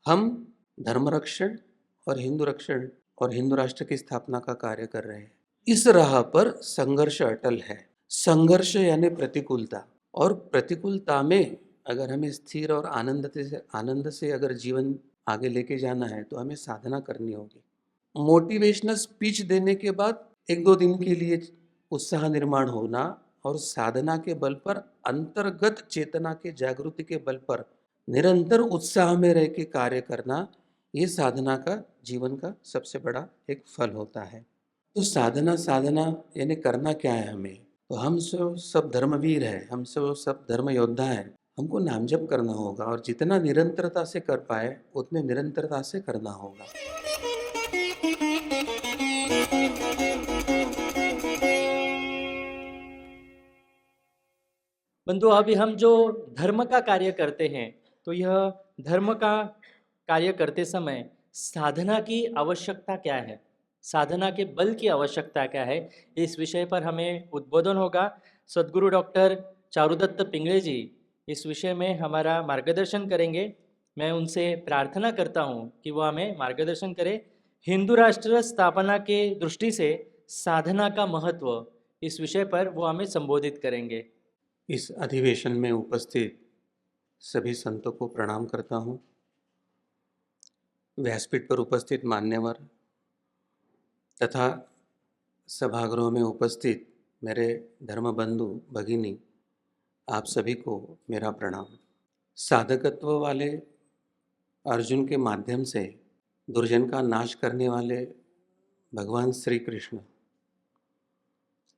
हम धर्म रक्षण और हिंदू राष्ट्र की स्थापना का कार्य कर रहे हैं। इस राह पर संघर्ष अटल है। संघर्ष यानी प्रतिकूलता, और प्रतिकूलता में अगर हमें स्थिर और आनंद से अगर जीवन आगे लेके जाना है तो हमें साधना करनी होगी। मोटिवेशनल स्पीच देने के बाद एक दो दिन के लिए उत्साह निर्माण होना और साधना के बल पर, अंतर्गत चेतना के जागृति के बल पर निरंतर उत्साह में रह के कार्य करना, ये साधना का जीवन का सबसे बड़ा एक फल होता है। तो साधना साधना यानी करना क्या है हमें? तो हम सब धर्मवीर हैं, हम सब धर्म योद्धा हैं। हमको नाम जप करना होगा और जितना निरंतरता से कर पाए उतने निरंतरता से करना होगा। बंधु, अभी हम जो धर्म का कार्य करते हैं, तो यह धर्म का कार्य करते समय साधना की आवश्यकता क्या है, साधना के बल की आवश्यकता क्या है, इस विषय पर हमें उद्बोधन होगा। सद्गुरु डॉक्टर चारुदत्त पिंगले जी इस विषय में हमारा मार्गदर्शन करेंगे। मैं उनसे प्रार्थना करता हूँ कि वो हमें मार्गदर्शन करें। हिंदू राष्ट्र स्थापना के दृष्टि से साधना का महत्व, इस विषय पर वो हमें संबोधित करेंगे। इस अधिवेशन में उपस्थित सभी संतों को प्रणाम करता हूँ। व्यासपीठ पर उपस्थित मान्यवर तथा सभागृह में उपस्थित मेरे धर्म बंधु भगिनी, आप सभी को मेरा प्रणाम। साधकत्व वाले अर्जुन के माध्यम से दुर्जन का नाश करने वाले भगवान श्री कृष्ण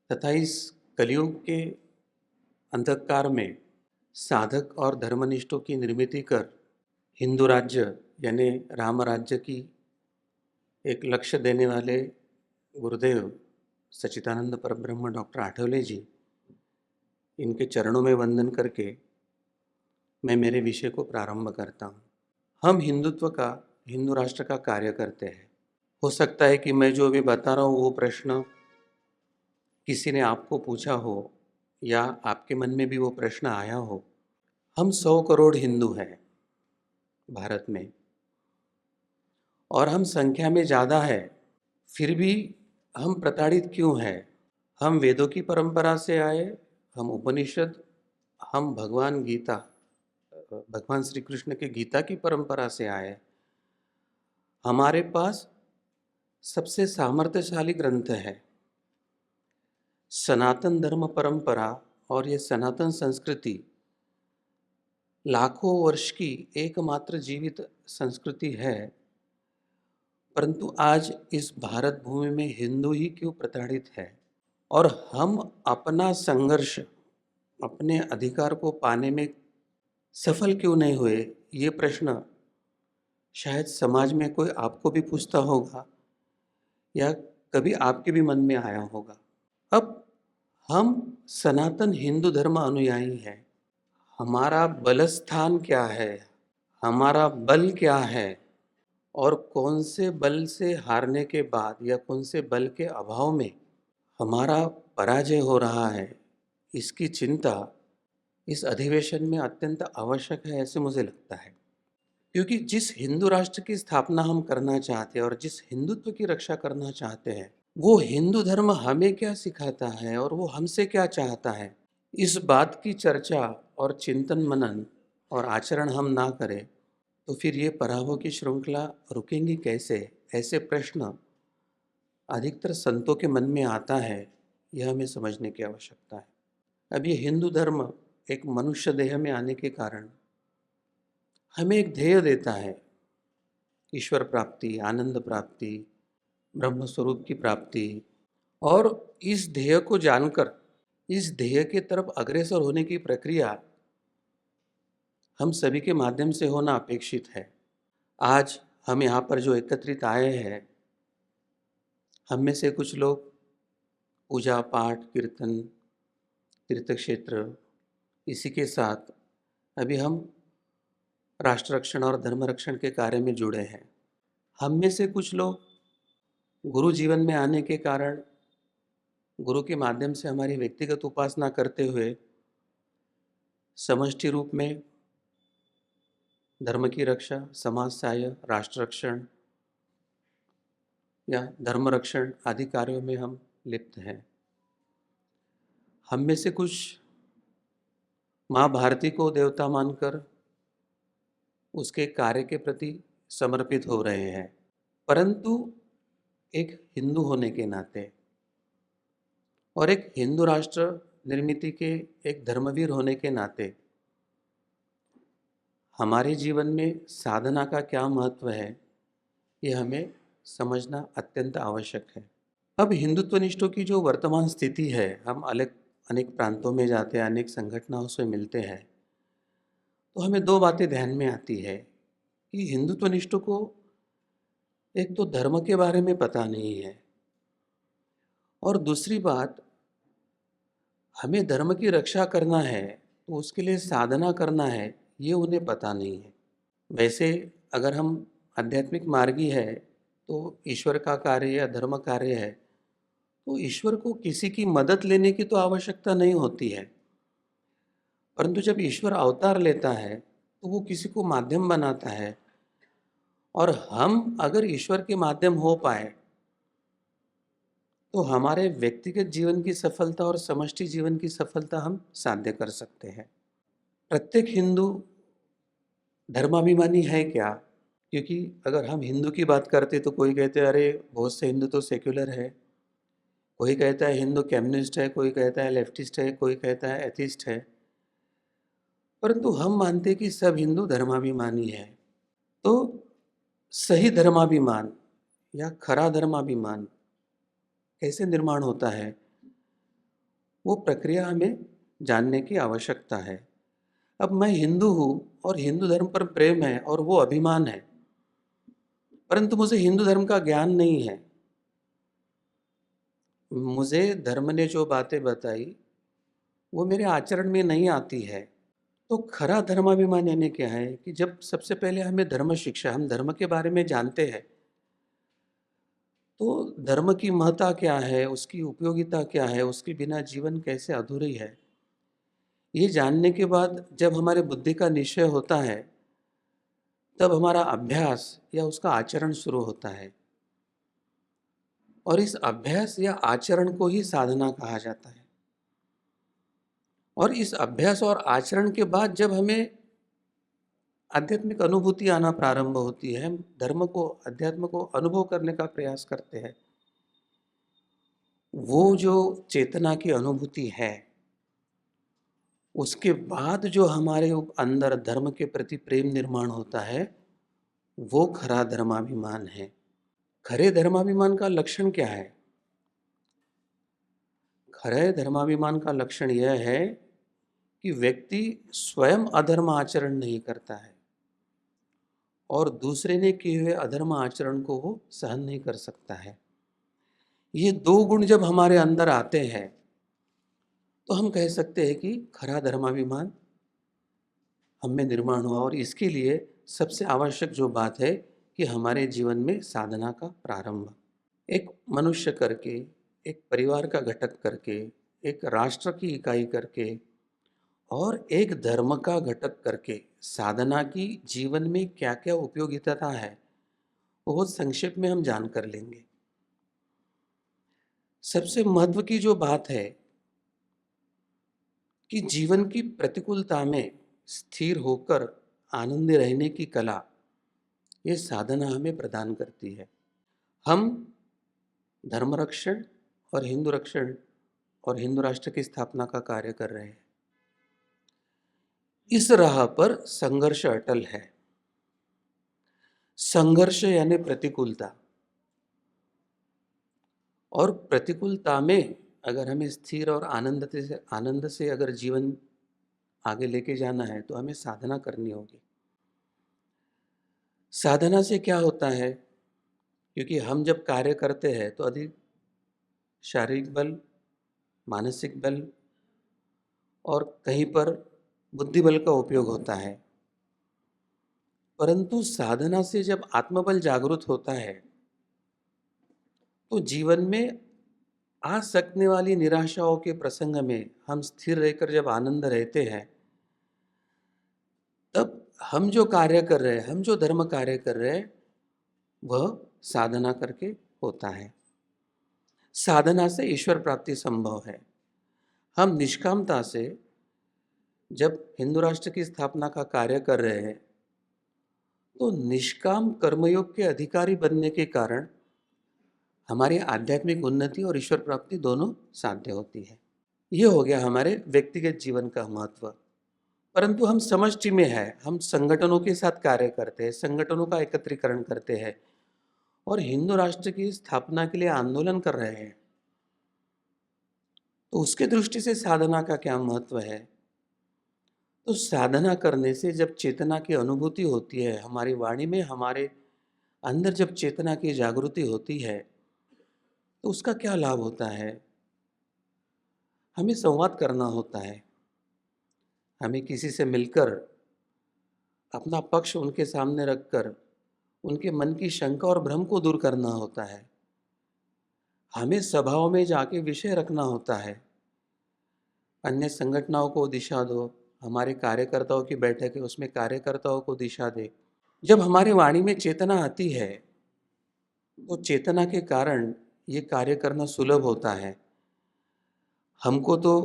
तथा इस कलयुग के अंधकार में साधक और धर्मनिष्ठों की निर्मिति कर हिंदू राज्य यानी राम राज्य की एक लक्ष्य देने वाले गुरुदेव सच्चिदानंद परब्रह्म डॉक्टर आठवले जी, इनके चरणों में वंदन करके मैं मेरे विषय को प्रारंभ करता हूँ। हम हिंदू राष्ट्र का कार्य करते हैं। हो सकता है कि मैं जो अभी बता रहा हूँ वो प्रश्न किसी ने आपको पूछा हो या आपके मन में भी वो प्रश्न आया हो। हम 100 करोड़ हिंदू हैं भारत में और हम संख्या में ज़्यादा है, फिर भी हम प्रताड़ित क्यों हैं? हम वेदों की परंपरा से आए, हम उपनिषद, हम भगवान श्री कृष्ण के गीता की परंपरा से आए। हमारे पास सबसे सामर्थ्यशाली ग्रंथ है। सनातन धर्म परंपरा और ये सनातन संस्कृति लाखों वर्ष की एकमात्र जीवित संस्कृति है, परंतु आज इस भारत भूमि में हिंदू ही क्यों प्रताड़ित है और हम अपना संघर्ष, अपने अधिकार को पाने में सफल क्यों नहीं हुए? ये प्रश्न शायद समाज में कोई आपको भी पूछता होगा या कभी आपके भी मन में आया होगा। अब हम सनातन हिंदू धर्म अनुयायी हैं। हमारा बलस्थान क्या है, हमारा बल क्या है और कौन से बल से हारने के बाद या कौन से बल के अभाव में हमारा पराजय हो रहा है, इसकी चिंता इस अधिवेशन में अत्यंत आवश्यक है, ऐसे मुझे लगता है। क्योंकि जिस हिंदू राष्ट्र की स्थापना हम करना चाहते हैं और जिस हिंदुत्व की रक्षा करना चाहते हैं, वो हिंदू धर्म हमें क्या सिखाता है और वो हमसे क्या चाहता है, इस बात की चर्चा और चिंतन मनन और आचरण हम ना करें तो फिर ये पराभव की श्रृंखला रुकेंगी कैसे? ऐसे प्रश्न अधिकतर संतों के मन में आता है, यह हमें समझने की आवश्यकता है। अब ये हिंदू धर्म एक मनुष्य देह में आने के कारण हमें एक ध्येय देता है, ईश्वर प्राप्ति, आनंद प्राप्ति, ब्रह्म स्वरूप की प्राप्ति, और इस ध्येय को जानकर इस ध्येय के तरफ अग्रसर होने की प्रक्रिया हम सभी के माध्यम से होना अपेक्षित है। आज हम यहाँ पर जो एकत्रित आए हैं, हम में से कुछ लोग पूजा पाठ कीर्तन तीर्थ क्षेत्र, इसी के साथ अभी हम राष्ट्र रक्षण और धर्म रक्षण के कार्य में जुड़े हैं। हम में से कुछ लोग गुरु जीवन में आने के कारण गुरु के माध्यम से हमारी व्यक्तिगत उपासना करते हुए समष्टि रूप में धर्म की रक्षा, समाज सहाय, राष्ट्र रक्षण या धर्म रक्षण आदि कार्यों में हम लिप्त हैं। हम में से कुछ माँ भारती को देवता मानकर उसके कार्य के प्रति समर्पित हो रहे हैं, परंतु एक हिंदू होने के नाते और एक हिंदू राष्ट्र निर्मिति के एक धर्मवीर होने के नाते हमारे जीवन में साधना का क्या महत्व है, ये हमें समझना अत्यंत आवश्यक है। अब हिंदुत्वनिष्ठों की जो वर्तमान स्थिति है, हम अलग अनेक प्रांतों में जाते हैं, अनेक संगठनों से मिलते हैं, तो हमें दो बातें ध्यान में आती है कि हिंदुत्वनिष्ठों को एक तो धर्म के बारे में पता नहीं है और दूसरी बात, हमें धर्म की रक्षा करना है तो उसके लिए साधना करना है, ये उन्हें पता नहीं है। वैसे अगर हम आध्यात्मिक मार्गी है तो ईश्वर का कार्य या धर्म कार्य है, तो ईश्वर को किसी की मदद लेने की तो आवश्यकता नहीं होती है, परंतु जब ईश्वर अवतार लेता है तो वो किसी को माध्यम बनाता है और हम अगर ईश्वर के माध्यम हो पाए तो हमारे व्यक्तिगत जीवन की सफलता और समष्टि जीवन की सफलता हम साध्य कर सकते हैं। प्रत्येक हिंदू धर्माभिमानी है क्या? क्योंकि अगर हम हिंदू की बात करते तो कोई कहते हैं अरे बहुत से हिंदू तो सेक्युलर है, कोई कहता है हिंदू कम्युनिस्ट है, कोई कहता है लेफ्टिस्ट है, कोई कहता है एथिस्ट है, परंतु हम मानते हैं कि सब हिंदू धर्माभिमानी है। तो सही धर्माभिमान या खरा धर्माभिमान कैसे निर्माण होता है, वो प्रक्रिया हमें जानने की आवश्यकता है। अब मैं हिंदू हूँ और हिंदू धर्म पर प्रेम है और वो अभिमान है, परंतु मुझे हिंदू धर्म का ज्ञान नहीं है। मुझे धर्म ने जो बातें बताई वो मेरे आचरण में नहीं आती है। तो खरा धर्माभिमान यानी क्या है कि जब सबसे पहले हमें धर्म शिक्षा, हम धर्म के बारे में जानते हैं, तो धर्म की महत्ता क्या है, उसकी उपयोगिता क्या है, उसके बिना जीवन कैसे अधूरी है, ये जानने के बाद जब हमारे बुद्धि का निश्चय होता है, तब हमारा अभ्यास या उसका आचरण शुरू होता है और इस अभ्यास या आचरण को ही साधना कहा जाता है। और इस अभ्यास और आचरण के बाद जब हमें आध्यात्मिक अनुभूति आना प्रारंभ होती है, हम धर्म को, अध्यात्म को अनुभव करने का प्रयास करते हैं, वो जो चेतना की अनुभूति है, उसके बाद जो हमारे अंदर धर्म के प्रति प्रेम निर्माण होता है, वो खरा धर्माभिमान है। खरे धर्माभिमान का लक्षण क्या है? खरे धर्माभिमान का लक्षण यह है कि व्यक्ति स्वयं अधर्म आचरण नहीं करता है और दूसरे ने किए हुए अधर्म आचरण को वो सहन नहीं कर सकता है। ये दो गुण जब हमारे अंदर आते हैं तो हम कह सकते हैं कि खरा धर्माभिमान हम में निर्माण हुआ। और इसके लिए सबसे आवश्यक जो बात है कि हमारे जीवन में साधना का प्रारंभ, एक मनुष्य करके, एक परिवार का घटक करके, एक राष्ट्र की इकाई करके और एक धर्म का घटक करके साधना की जीवन में क्या क्या उपयोगिता है, वो बहुत संक्षेप में हम जान कर लेंगे। सबसे महत्व की जो बात है कि जीवन की प्रतिकूलता में स्थिर होकर आनंदी रहने की कला, ये साधना हमें प्रदान करती है। हम धर्म रक्षण और हिंदू रक्षण और हिंदू राष्ट्र की स्थापना का कार्य कर रहे हैं। इस राह पर संघर्ष अटल है। संघर्ष यानी प्रतिकूलता, और प्रतिकूलता में अगर हमें स्थिर और आनंद से अगर जीवन आगे लेके जाना है तो हमें साधना करनी होगी। साधना से क्या होता है, क्योंकि हम जब कार्य करते हैं तो अधिक शारीरिक बल, मानसिक बल और कहीं पर बुद्धि बल का उपयोग होता है, परंतु साधना से जब आत्मबल जागृत होता है तो जीवन में आ सकने वाली निराशाओं के प्रसंग में हम स्थिर रहकर जब आनंद रहते हैं, तब हम जो कार्य कर रहे हैं, हम जो धर्म कार्य कर रहे हैं, वह साधना करके होता है। साधना से ईश्वर प्राप्ति संभव है। हम निष्कामता से जब हिंदू राष्ट्र की स्थापना का कार्य कर रहे हैं, तो निष्काम कर्मयोग के अधिकारी बनने के कारण हमारी आध्यात्मिक उन्नति और ईश्वर प्राप्ति दोनों साध्य होती है। ये हो गया हमारे व्यक्तिगत जीवन का महत्व। परंतु हम समष्टि में हैं, हम संगठनों के साथ कार्य करते हैं, संगठनों का एकत्रीकरण करते हैं और हिंदू राष्ट्र की स्थापना के लिए आंदोलन कर रहे हैं। तो उसके दृष्टि से साधना का क्या महत्व है? तो साधना करने से जब चेतना की अनुभूति होती है, हमारी वाणी में, हमारे अंदर जब चेतना की जागृति होती है, तो उसका क्या लाभ होता है? हमें संवाद करना होता है। हमें किसी से मिलकर अपना पक्ष उनके सामने रखकर उनके मन की शंका और भ्रम को दूर करना होता है। हमें सभाओं में जाके विषय रखना होता है। अन्य संगठनों को दिशा दो, हमारे कार्यकर्ताओं की बैठक है, उसमें कार्यकर्ताओं को दिशा दे। जब हमारी वाणी में चेतना आती है, तो चेतना के कारण ये कार्य करना सुलभ होता है। हमको तो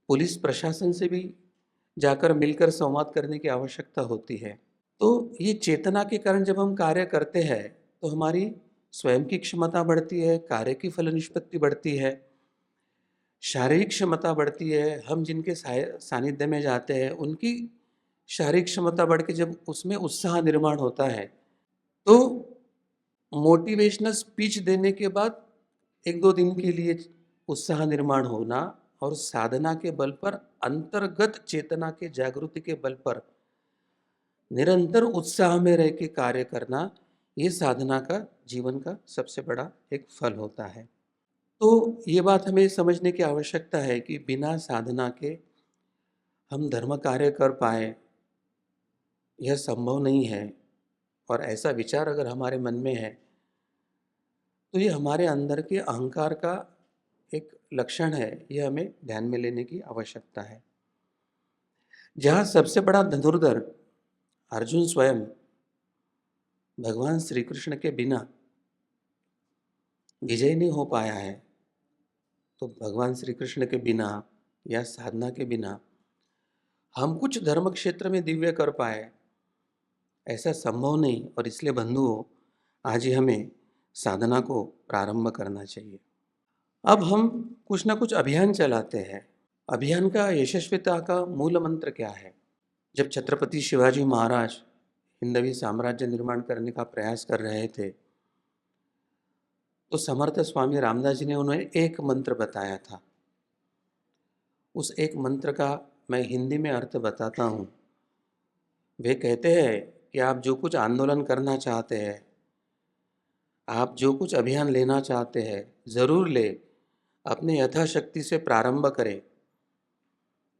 पुलिस प्रशासन से भी जाकर मिलकर संवाद करने की आवश्यकता होती है। तो ये चेतना के कारण जब हम कार्य करते हैं, तो हमारी स्वयं की क्षमता बढ़ती है, कार्य की फल निष्पत्ति बढ़ती है, शारीरिक क्षमता बढ़ती है। हम जिनके सानिध्य में जाते हैं, उनकी शारीरिक क्षमता बढ़ के जब उसमें उत्साह निर्माण होता है, तो मोटिवेशनल स्पीच देने के बाद 1-2 दिन के लिए उत्साह निर्माण होना और साधना के बल पर, अंतर्गत चेतना के जागृति के बल पर निरंतर उत्साह में रह के कार्य करना, ये साधना का जीवन का सबसे बड़ा एक फल होता है। तो ये बात हमें समझने की आवश्यकता है कि बिना साधना के हम धर्म कार्य कर पाए, यह संभव नहीं है। और ऐसा विचार अगर हमारे मन में है, तो ये हमारे अंदर के अहंकार का एक लक्षण है। ये हमें ध्यान में लेने की आवश्यकता है। जहाँ सबसे बड़ा धनुर्धर अर्जुन स्वयं भगवान श्री कृष्ण के बिना विजय नहीं हो पाया है, तो भगवान श्री कृष्ण के बिना या साधना के बिना हम कुछ धर्म क्षेत्र में दिव्य कर पाए, ऐसा संभव नहीं। और इसलिए बंधुओं, आज ही हमें साधना को प्रारंभ करना चाहिए। अब हम कुछ ना कुछ अभियान चलाते हैं। अभियान का यशस्विता का मूल मंत्र क्या है? जब छत्रपति शिवाजी महाराज हिंदवी साम्राज्य निर्माण करने का प्रयास कर रहे थे, तो समर्थ स्वामी रामदास जी ने उन्हें एक मंत्र बताया था। उस एक मंत्र का मैं हिंदी में अर्थ बताता हूँ। वे कहते हैं कि आप जो कुछ आंदोलन करना चाहते हैं, आप जो कुछ अभियान लेना चाहते हैं, ज़रूर ले, अपने यथाशक्ति से प्रारंभ करें,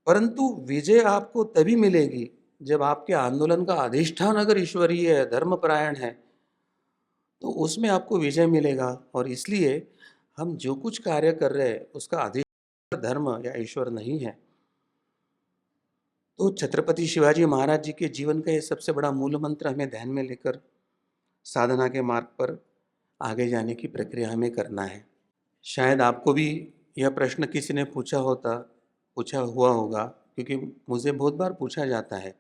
परंतु विजय आपको तभी मिलेगी जब आपके आंदोलन का अधिष्ठान अगर ईश्वरीय है, धर्मपरायण है, तो उसमें आपको विजय मिलेगा। और इसलिए हम जो कुछ कार्य कर रहे हैं, उसका अधिष्ठान धर्म या ईश्वर नहीं है। तो छत्रपति शिवाजी महाराज जी के जीवन का ये सबसे बड़ा मूल मंत्र हमें ध्यान में लेकर साधना के मार्ग पर आगे जाने की प्रक्रिया हमें करना है। शायद आपको भी यह प्रश्न किसी ने पूछा हुआ होगा, क्योंकि मुझे बहुत बार पूछा जाता है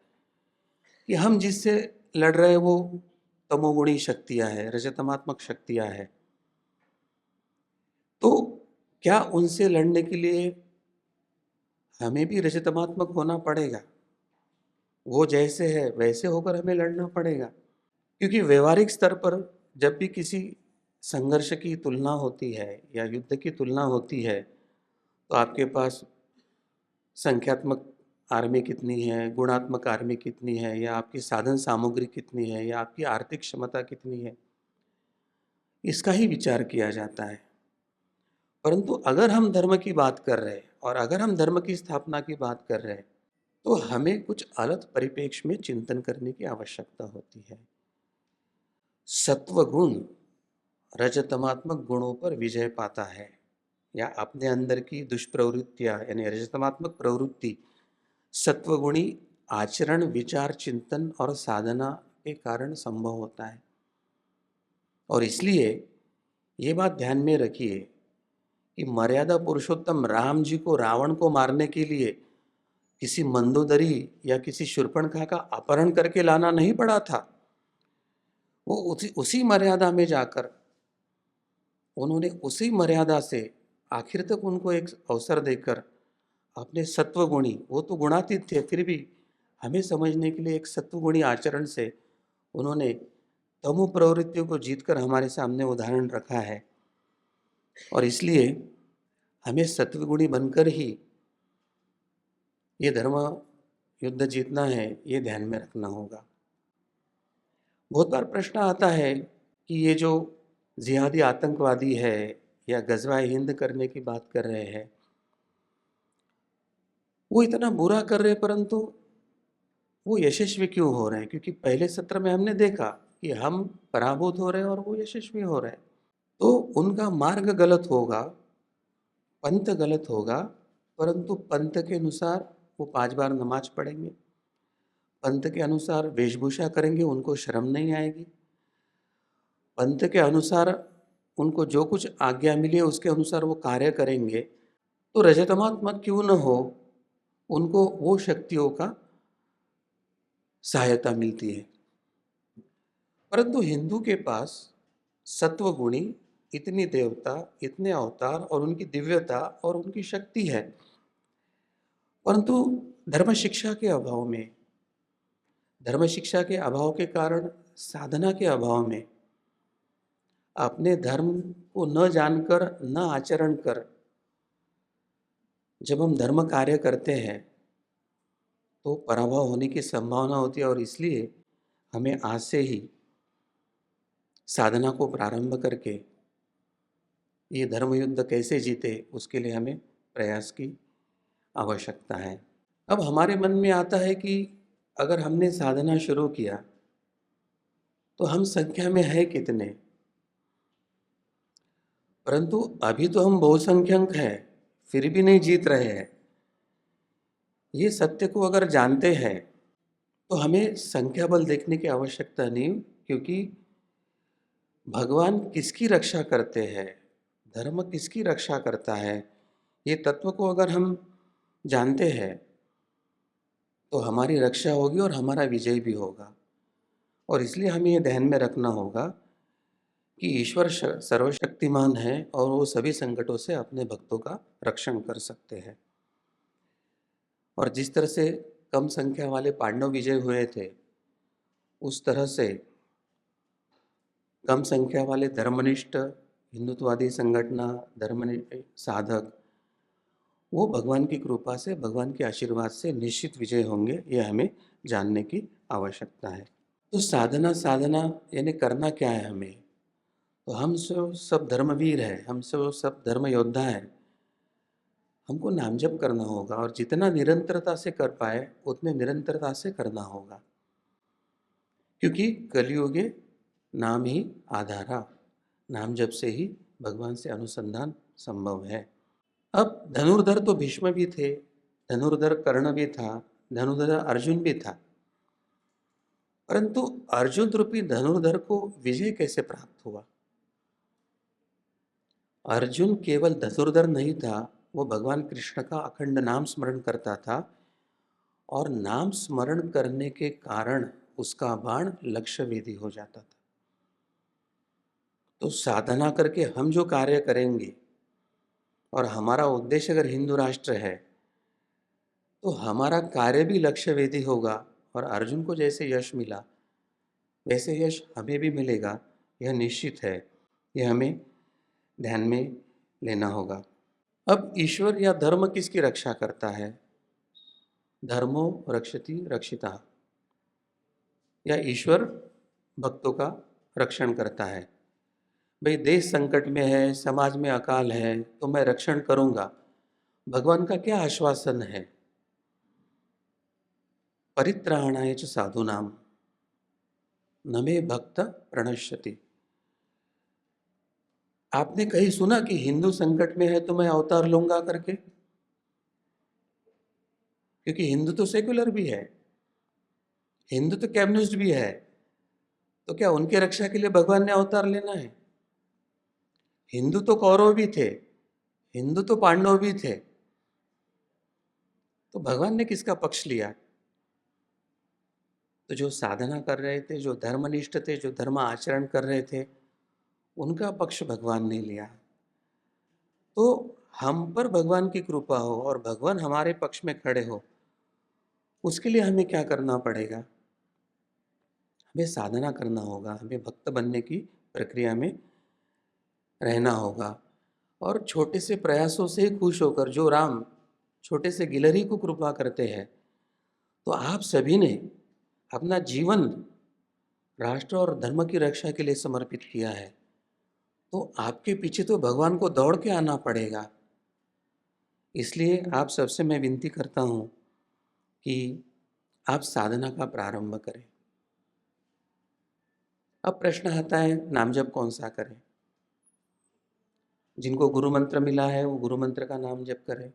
कि हम जिससे लड़ रहे हैं वो तमोगुणी शक्तियाँ हैं, रजतमात्मक शक्तियाँ हैं, तो क्या उनसे लड़ने के लिए हमें भी रजतमात्मक होना पड़ेगा? वो जैसे है वैसे होकर हमें लड़ना पड़ेगा? क्योंकि व्यवहारिक स्तर पर जब भी किसी संघर्ष की तुलना होती है या युद्ध की तुलना होती है, तो आपके पास संख्यात्मक आर्मी कितनी है, गुणात्मक आर्मी कितनी है, या आपकी साधन सामग्री कितनी है, या आपकी आर्थिक क्षमता कितनी है, इसका ही विचार किया जाता है। परंतु अगर हम धर्म की बात कर रहे हैं और अगर हम धर्म की स्थापना की बात कर रहे हैं, तो हमें कुछ अलग परिप्रेक्ष्य में चिंतन करने की आवश्यकता होती है। सत्वगुण रजतमात्मक गुणों पर विजय पाता है, या अपने अंदर की दुष्प्रवृत्तियां यानी रजतमात्मक प्रवृत्ति सत्वगुणी आचरण, विचार, चिंतन और साधना के कारण संभव होता है। और इसलिए ये बात ध्यान में रखिए कि मर्यादा पुरुषोत्तम राम जी को रावण को मारने के लिए किसी मंदोदरी या किसी शूर्पणखा का अपहरण करके लाना नहीं पड़ा था। वो उसी मर्यादा में जाकर उन्होंने उसी मर्यादा से आखिर तक उनको एक अवसर देकर अपने सत्वगुणी, वो तो गुणातीत थे, फिर भी हमें समझने के लिए एक सत्वगुणी आचरण से उन्होंने तमो प्रवृत्तियों को जीतकर हमारे सामने उदाहरण रखा है। और इसलिए हमें सत्वगुणी बनकर ही ये धर्म युद्ध जीतना है, ये ध्यान में रखना होगा। बहुत बार प्रश्न आता है कि ये जो जिहादी आतंकवादी है या गजवा हिंद करने की बात कर रहे हैं, वो इतना बुरा कर रहे हैं, परंतु वो यशस्वी क्यों हो रहे हैं? क्योंकि पहले सत्र में हमने देखा कि हम पराभूत हो रहे हैं और वो यशस्वी हो रहे हैं। तो उनका मार्ग गलत होगा, पंथ गलत होगा, परंतु पंथ के अनुसार वो 5 बार नमाज पढ़ेंगे, पंथ के अनुसार वेशभूषा करेंगे, उनको शर्म नहीं आएगी, पंथ के अनुसार उनको जो कुछ आज्ञा मिली है उसके अनुसार वो कार्य करेंगे, तो रजतमात्मा क्यों न हो, उनको वो शक्तियों का सहायता मिलती है। परंतु हिंदू के पास सत्वगुणी इतनी देवता, इतने अवतार और उनकी दिव्यता और उनकी शक्ति है, परंतु धर्म शिक्षा के अभाव में, धर्म शिक्षा के अभाव के कारण, साधना के अभाव में, अपने धर्म को न जानकर, न आचरण कर जब हम धर्म कार्य करते हैं तो पराभव होने की संभावना होती है। और इसलिए हमें आज से ही साधना को प्रारंभ करके ये धर्म युद्ध कैसे जीते, उसके लिए हमें प्रयास की आवश्यकता है। अब हमारे मन में आता है कि अगर हमने साधना शुरू किया तो हम संख्या में है कितने, परंतु अभी तो हम बहुसंख्यक हैं, फिर भी नहीं जीत रहे हैं। ये सत्य को अगर जानते हैं तो हमें संख्या बल देखने की आवश्यकता नहीं, क्योंकि भगवान किसकी रक्षा करते हैं, धर्म किसकी रक्षा करता है, ये तत्व को अगर हम जानते हैं तो हमारी रक्षा होगी और हमारा विजय भी होगा। और इसलिए हमें ये ध्यान में रखना होगा कि ईश्वर सर्वशक्तिमान है और वो सभी संकटों से अपने भक्तों का रक्षण कर सकते हैं। और जिस तरह से कम संख्या वाले पांडव विजय हुए थे, उस तरह से कम संख्या वाले धर्मनिष्ठ हिंदुत्ववादी संगठन, धर्मनिष्ठ साधक, वो भगवान की कृपा से, भगवान के आशीर्वाद से निश्चित विजय होंगे, ये हमें जानने की आवश्यकता है। तो साधना यानी करना क्या है हमें? तो हम सब धर्मवीर हैं, हम सब धर्म योद्धा हैं। हमको नाम जप करना होगा और जितना निरंतरता से कर पाए उतने निरंतरता से करना होगा, क्योंकि कलियुगे नाम ही आधारा, नाम जप से ही भगवान से अनुसंधान संभव है। अब धनुर्धर तो भीष्म भी थे, धनुर्धर कर्ण भी था, धनुर्धर अर्जुन भी था, परंतु अर्जुन रूपी धनुर्धर को विजय कैसे प्राप्त हुआ? अर्जुन केवल धनुर्धर नहीं था, वो भगवान कृष्ण का अखंड नाम स्मरण करता था और नाम स्मरण करने के कारण उसका बाण लक्ष्य वेदी हो जाता था। तो साधना करके हम जो कार्य करेंगे और हमारा उद्देश्य अगर हिंदू राष्ट्र है तो हमारा कार्य भी लक्ष्य वेदी होगा। और अर्जुन को जैसे यश मिला वैसे यश हमें भी मिलेगा, यह निश्चित है, यह हमें ध्यान में लेना होगा। अब ईश्वर या धर्म किसकी रक्षा करता है? धर्मो रक्षति रक्षिता, या ईश्वर भक्तों का रक्षण करता है। भाई देश संकट में है, समाज में अकाल है, तो मैं रक्षण करूंगा। भगवान का क्या आश्वासन है? परित्राणाय च साधूनाम न मे भक्त प्रणश्यति। आपने कहीं सुना कि हिंदू संकट में है तो मैं अवतार लूंगा करके? क्योंकि हिंदू तो सेक्युलर भी है, हिंदू तो कम्युनिस्ट भी है, तो क्या उनके रक्षा के लिए भगवान ने अवतार लेना है? हिंदू तो कौरव भी थे, हिंदू तो पांडव भी थे, तो भगवान ने किसका पक्ष लिया? तो जो साधना कर रहे थे, जो धर्मनिष्ठ थे, जो धर्म आचरण कर रहे थे, उनका पक्ष भगवान ने लिया। तो हम पर भगवान की कृपा हो और भगवान हमारे पक्ष में खड़े हो, उसके लिए हमें क्या करना पड़ेगा? हमें साधना करना होगा, हमें भक्त बनने की प्रक्रिया में रहना होगा और छोटे से प्रयासों से ही खुश होकर, जो राम छोटे से गिलहरी को कृपा करते हैं, तो आप सभी ने अपना जीवन राष्ट्र और धर्म की रक्षा के लिए समर्पित किया है, तो आपके पीछे तो भगवान को दौड़ के आना पड़ेगा। इसलिए आप सबसे मैं विनती करता हूँ कि आप साधना का प्रारंभ करें। अब प्रश्न आता है, नाम जप कौन सा करें? जिनको गुरु मंत्र मिला है वो गुरु मंत्र का नाम जप करें,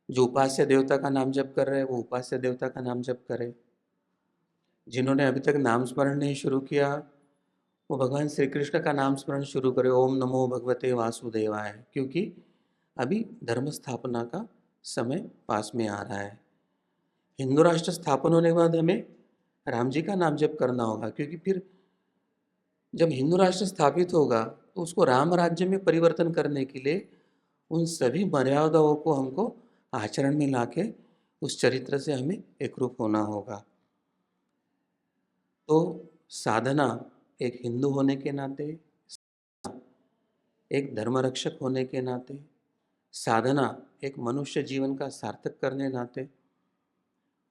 जो उपास्य देवता का नाम जप कर रहे हैं वो उपास्य देवता का नाम जप करें, जिन्होंने अभी तक नाम स्मरण नहीं शुरू किया वो भगवान श्री कृष्ण का नाम स्मरण शुरू करें, ओम नमो भगवते वासुदेवाय, क्योंकि अभी धर्म स्थापना का समय पास में आ रहा है। हिंदू राष्ट्र स्थापन होने के बाद हमें राम जी का नाम जप करना होगा, क्योंकि फिर जब हिंदू राष्ट्र स्थापित होगा तो उसको राम राज्य में परिवर्तन करने के लिए उन सभी मर्यादाओं को हमको आचरण में लाके उस चरित्र से हमें एकरूप होना होगा। तो साधना एक हिंदू होने के नाते, एक धर्मरक्षक होने के नाते, साधना एक मनुष्य जीवन का सार्थक करने नाते,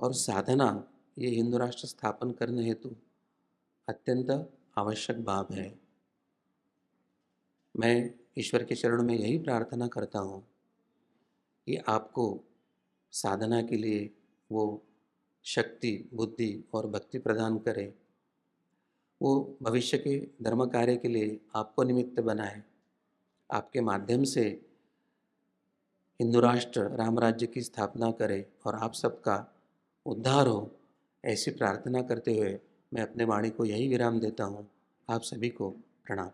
और साधना ये हिंदू राष्ट्र स्थापन करने हेतु अत्यंत आवश्यक बात है। मैं ईश्वर के चरणों में यही प्रार्थना करता हूँ कि आपको साधना के लिए वो शक्ति, बुद्धि और भक्ति प्रदान करे, वो भविष्य के धर्म कार्य के लिए आपको निमित्त बनाए, आपके माध्यम से हिंदू राष्ट्र राम राज्य की स्थापना करे और आप सबका उद्धार हो, ऐसी प्रार्थना करते हुए मैं अपने वाणी को यही विराम देता हूँ। आप सभी को प्रणाम।